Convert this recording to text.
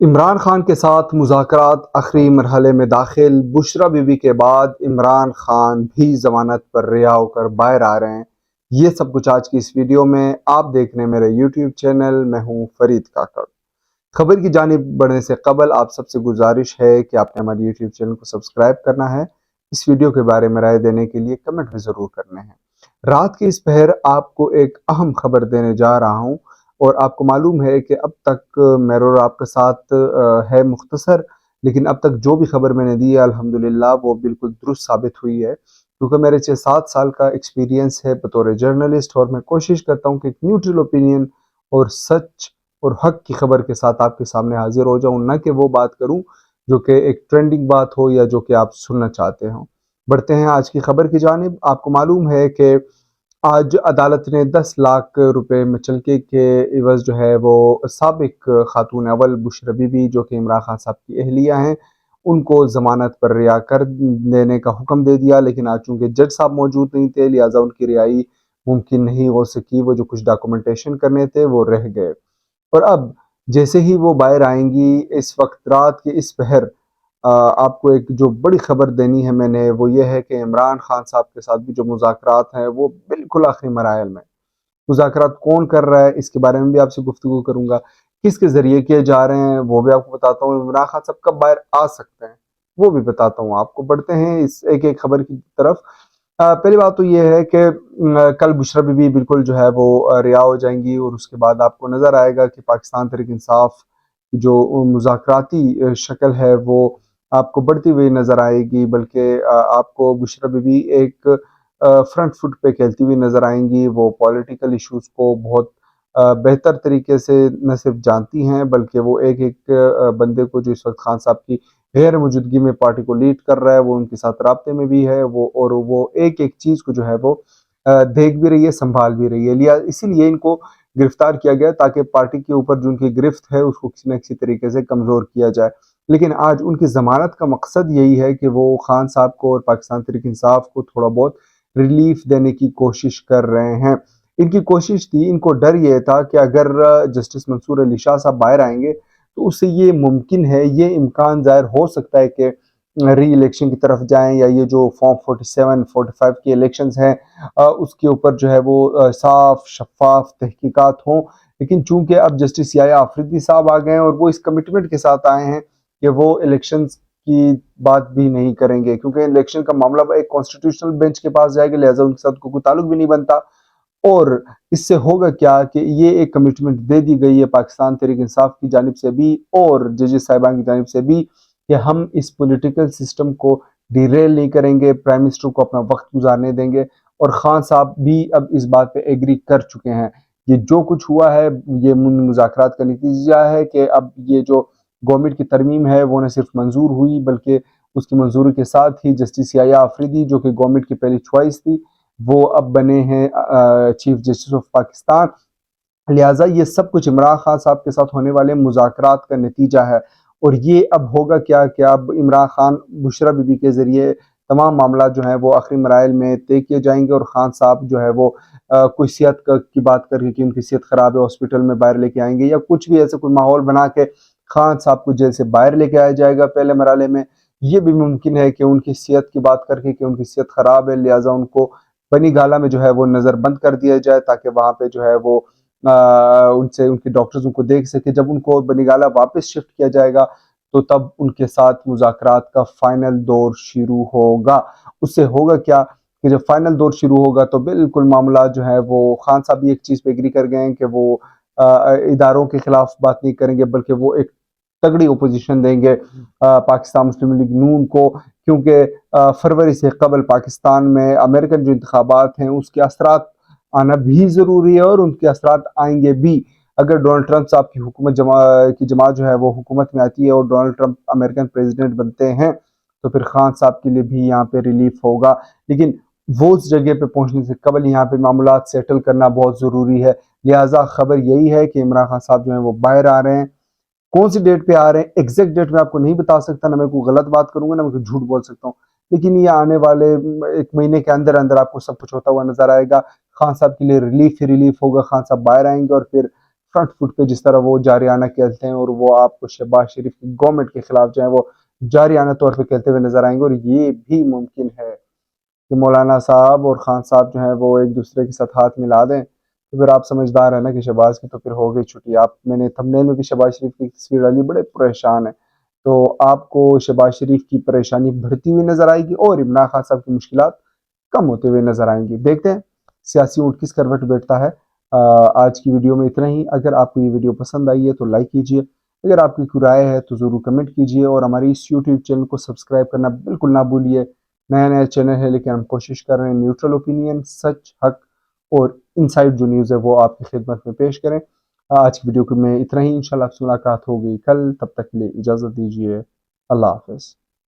عمران خان کے ساتھ مذاکرات آخری مرحلے میں داخل۔ بشرا بی بی کے بعد عمران خان بھی ضمانت پر رہا ہو کر باہر آ رہے ہیں۔ یہ سب کچھ آج کی اس ویڈیو میں آپ دیکھ رہے ہیں میرے یوٹیوب چینل۔ میں ہوں فرید کاکڑ۔ خبر کی جانب بڑھنے سے قبل آپ سب سے گزارش ہے کہ آپ نے ہمارے یوٹیوب چینل کو سبسکرائب کرنا ہے۔ اس ویڈیو کے بارے میں رائے دینے کے لیے کمنٹ بھی ضرور کرنے ہیں۔ رات کے اس پہر آپ کو ایک اہم خبر دینے جا رہا ہوں، اور آپ کو معلوم ہے کہ اب تک میرور آپ کے ساتھ ہے مختصر، لیکن اب تک جو بھی خبر میں نے دی ہے الحمدللہ وہ بالکل درست ثابت ہوئی ہے، کیونکہ میرے 6-7 سال کا ایکسپیرینس ہے بطور جرنلسٹ، اور میں کوشش کرتا ہوں کہ ایک نیوٹرل اوپینین اور سچ اور حق کی خبر کے ساتھ آپ کے سامنے حاضر ہو جاؤں، نہ کہ وہ بات کروں جو کہ ایک ٹرینڈنگ بات ہو یا جو کہ آپ سننا چاہتے ہوں۔ بڑھتے ہیں آج کی خبر کی جانب۔ آپ کو معلوم ہے کہ آج عدالت نے 10 لاکھ روپے مچلکے کے عوض جو ہے وہ سابق خاتون اول بشرا بی بی جو کہ عمران خان صاحب کی اہلیہ ہیں، ان کو ضمانت پر رہا کر دینے کا حکم دے دیا، لیکن آج چونکہ جج صاحب موجود نہیں تھے لہٰذا ان کی رہائی ممکن نہیں ہو سکی۔ وہ جو کچھ ڈاکومنٹیشن کرنے تھے وہ رہ گئے، اور اب جیسے ہی وہ باہر آئیں گی اس وقت رات کے اس پہر آپ کو ایک جو بڑی خبر دینی ہے میں نے، وہ یہ ہے کہ عمران خان صاحب کے ساتھ بھی جو مذاکرات ہیں وہ بالکل آخری مراحل میں۔ مذاکرات کون کر رہا ہے اس کے بارے میں بھی آپ سے گفتگو کروں گا، کس کے ذریعے کیے جا رہے ہیں وہ بھی آپ کو بتاتا ہوں، عمران خان صاحب کب باہر آ سکتے ہیں وہ بھی بتاتا ہوں آپ کو۔ بڑھتے ہیں اس ایک ایک خبر کی طرف۔ پہلی بات تو یہ ہے کہ کل بشرا بی بی بالکل جو ہے وہ رہا ہو جائیں گی، اور اس کے بعد آپ کو نظر آئے گا کہ پاکستان تحریک انصاف کی جو مذاکراتی شکل ہے وہ آپ کو بڑھتی ہوئی نظر آئے گی، بلکہ آپ کو بشرا بی بی ایک فرنٹ فٹ پہ کھیلتی ہوئی نظر آئیں گی۔ وہ پولیٹیکل ایشوز کو بہت بہتر طریقے سے نہ صرف جانتی ہیں، بلکہ وہ ایک ایک بندے کو جو اس وقت خان صاحب کی غیر موجودگی میں پارٹی کو لیڈ کر رہا ہے وہ ان کے ساتھ رابطے میں بھی ہے، اور وہ ایک ایک چیز کو جو ہے وہ دیکھ بھی رہی ہے، سنبھال بھی رہی ہے۔ اسی لیے ان کو گرفتار کیا گیا تاکہ پارٹی کے اوپر جو ان کی گرفت ہے اس کو کسی نہ کسی طریقے سے کمزور کیا جائے۔ لیکن آج ان کی ضمانت کا مقصد یہی ہے کہ وہ خان صاحب کو اور پاکستان تحریک انصاف کو تھوڑا بہت ریلیف دینے کی کوشش کر رہے ہیں۔ ان کی کوشش تھی، ان کو ڈر یہ تھا کہ اگر جسٹس منصور علی شاہ صاحب باہر آئیں گے تو اس سے یہ ممکن ہے، یہ امکان ظاہر ہو سکتا ہے کہ ری الیکشن کی طرف جائیں، یا یہ جو فارم 47 45 کے الیکشنز ہیں اس کے اوپر جو ہے وہ صاف شفاف تحقیقات ہوں۔ لیکن چونکہ اب جسٹس یحییٰ آفریدی صاحب آ گئے ہیں اور وہ اس کمٹمنٹ کے ساتھ آئے ہیں کہ وہ الیکشنز کی بات بھی نہیں کریں گے، کیونکہ الیکشن کا معاملہ ایک کانسٹیٹیوشنل بینچ کے پاس جائے گا، لہٰذا ان کے ساتھ کوئی تعلق بھی نہیں بنتا۔ اور اس سے ہوگا کیا کہ یہ ایک کمٹمنٹ دے دی گئی ہے پاکستان تحریک انصاف کی جانب سے بھی اور ججز صاحبان کی جانب سے بھی کہ ہم اس پولیٹیکل سسٹم کو ڈیریل نہیں کریں گے، پرائم منسٹر کو اپنا وقت گزارنے دیں گے، اور خان صاحب بھی اب اس بات پہ ایگری کر چکے ہیں۔ یہ جو کچھ ہوا ہے یہ مذاکرات کا نتیجہ ہے کہ اب یہ جو گورنمنٹ کی ترمیم ہے وہ نہ صرف منظور ہوئی بلکہ اس کی منظوری کے ساتھ ہی جسٹس یحییٰ آفریدی جو کہ گورنمنٹ کی پہلی چوائس تھی وہ اب بنے ہیں چیف جسٹس آف پاکستان۔ لہٰذا یہ سب کچھ عمران خان صاحب کے ساتھ ہونے والے مذاکرات کا نتیجہ ہے، اور یہ اب ہوگا کیا کہ اب عمران خان بشرا بی بی کے ذریعے تمام معاملات جو ہیں وہ آخری مراحل میں طے کیے جائیں گے، اور خان صاحب جو ہے وہ کوئی صحت کی بات کر کے کہ ان کی صحت خراب ہے ہاسپٹل میں باہر لے کے آئیں گے، یا کچھ بھی ایسے کوئی ماحول بنا کے خان صاحب کو جیل سے باہر لے کے آیا جائے گا پہلے مرحلے میں۔ یہ بھی ممکن ہے کہ ان کی صحت کی بات کر کے کہ ان کی صحت خراب ہے لہٰذا ان کو بنی گالہ میں جو ہے وہ نظر بند کر دیا جائے تاکہ وہاں پہ جو ہے وہ ان کے ڈاکٹرز ان کو دیکھ سکے۔ جب ان کو بنی گالہ واپس شفٹ کیا جائے گا تو تب ان کے ساتھ مذاکرات کا فائنل دور شروع ہوگا۔ اس سے ہوگا کیا کہ جب فائنل دور شروع ہوگا تو بالکل معاملات جو ہے وہ خان صاحب بھی ایک چیز پہ ایگری کر گئے ہیں کہ وہ اداروں کے خلاف بات نہیں کریں گے بلکہ وہ ایک تگڑی اپوزیشن دیں گے پاکستان مسلم لیگ نون کو، کیونکہ فروری سے قبل پاکستان میں امریکن جو انتخابات ہیں اس کے اثرات آنا بھی ضروری ہے، اور ان کے اثرات آئیں گے بھی۔ اگر ڈونلڈ ٹرمپ صاحب کی حکومت کی جماعت جو ہے وہ حکومت میں آتی ہے اور ڈونلڈ ٹرمپ امریکن پریزیڈنٹ بنتے ہیں تو پھر خان صاحب کے لیے بھی یہاں پہ ریلیف ہوگا، لیکن وہ اس جگہ پہ پہنچنے سے قبل یہاں پہ معاملات سیٹل کرنا بہت ضروری ہے۔ لہٰذا خبر یہی ہے کہ عمران خان صاحب جو ہیں وہ باہر آ رہے ہیں۔ کون سی ڈیٹ پہ آ رہے ہیں ایگزیکٹ ڈیٹ میں آپ کو نہیں بتا سکتا، نہ میں کوئی غلط بات کروں گا نہ میں کوئی جھوٹ بول سکتا ہوں، لیکن یہ آنے والے ایک مہینے کے اندر اندر آپ کو سب کچھ ہوتا ہوا نظر آئے گا۔ خان صاحب کے لیے ریلیف ہی ریلیف ہوگا، خان صاحب باہر آئیں گے اور پھر فرنٹ فٹ پہ جس طرح وہ جارحانہ کھیلتے ہیں، اور وہ آپ کو شہباز شریف کی گورنمنٹ کے خلاف جو ہے وہ جارحانہ طور پہ کھیلتے ہوئے نظر آئیں گے، اور یہ بھی ممکن ہے کہ مولانا صاحب اور خان صاحب جو ہیں وہ ایک دوسرے کے ساتھ ہاتھ ملا دیں، تو پھر آپ سمجھدار ہیں نا کہ شہباز کی تو پھر ہو گئی چھٹی۔ میں نے تھمبنیل میں بھی شہباز شریف کی تصویر ڈالی، بڑے پریشان ہیں، تو آپ کو شہباز شریف کی پریشانی بڑھتی ہوئی نظر آئے گی اور عمران خان صاحب کی مشکلات کم ہوتے ہوئے نظر آئیں گی۔ دیکھتے ہیں سیاسی اونٹ کس کروٹ بیٹھتا ہے۔ آج کی ویڈیو میں اتنا ہی۔ اگر آپ کو یہ ویڈیو پسند آئی ہے تو لائک کیجئے، اگر آپ کی کوئی رائے ہے تو ضرور کمنٹ کیجئے، اور ہماری اس یوٹیوب چینل کو سبسکرائب کرنا بالکل نہ بھولیے۔ نیا چینل ہے لیکن ہم کوشش کر رہے ہیں نیوٹرل اوپینین، سچ، حق اور انسائٹ جو نیوز ہے وہ آپ کی خدمت میں پیش کریں۔ آج کی ویڈیو میں اتنا ہی، انشاءاللہ آپ سے ملاقات ہوگی کل، تب تک کے لیے اجازت دیجیے، اللہ حافظ۔